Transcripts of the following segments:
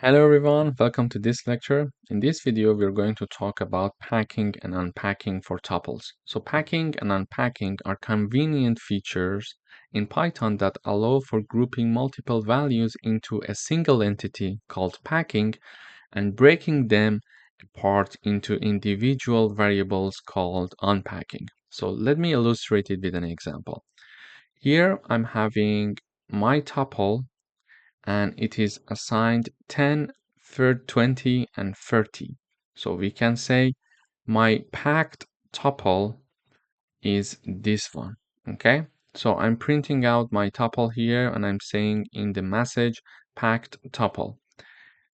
Hello everyone, welcome to this lecture. In this video, we're going to talk about packing and unpacking for tuples. So packing and unpacking are convenient features in Python that allow for grouping multiple values into a single entity called packing and breaking them apart into individual variables called unpacking. So let me illustrate it with an example. Here I'm having my tuple and it is assigned 10, 20, and 30. So we can say my packed tuple is this one, okay? So I'm printing out my tuple here and I'm saying in the message packed tuple.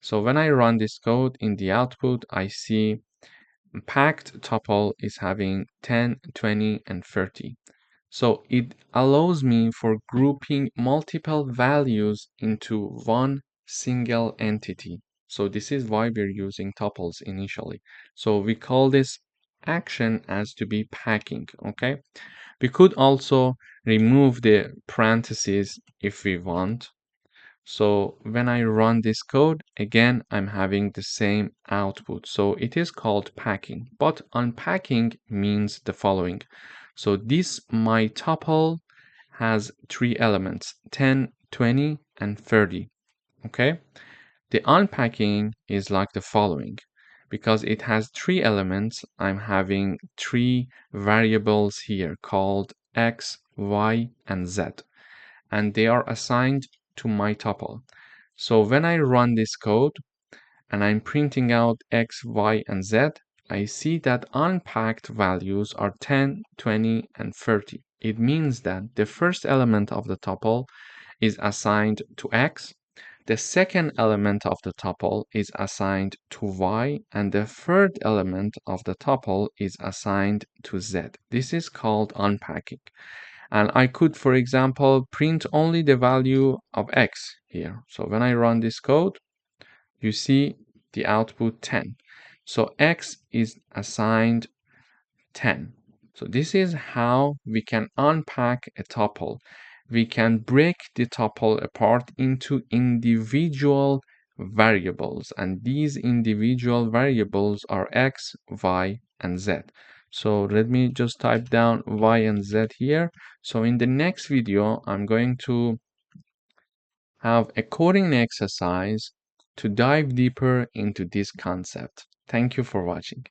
So when I run this code in the output, I see packed tuple is having 10, 20, and 30. So it allows me for grouping multiple values into one single entity. So this is why we're using tuples initially. So we call this action as to be packing, okay? We could also remove the parentheses if we want. So when I run this code, again, I'm having the same output. So it is called packing, but unpacking means the following. So this my tuple has three elements, 10, 20, and 30, okay? The unpacking is like the following. Because it has three elements, I'm having three variables here called x, y, and z, and they are assigned to my tuple. So when I run this code and I'm printing out x, y, and z, I see that unpacked values are 10, 20, and 30. It means that the first element of the tuple is assigned to x, the second element of the tuple is assigned to y, and the third element of the tuple is assigned to z. This is called unpacking. And I could, for example, print only the value of x here. So when I run this code, you see the output 10. So x is assigned 10. So this is how we can unpack a tuple. We can break the tuple apart into individual variables, and these individual variables are x, y, and z. So let me just type down y and z here. So in the next video, I'm going to have a coding exercise to dive deeper into this concept. Thank you for watching.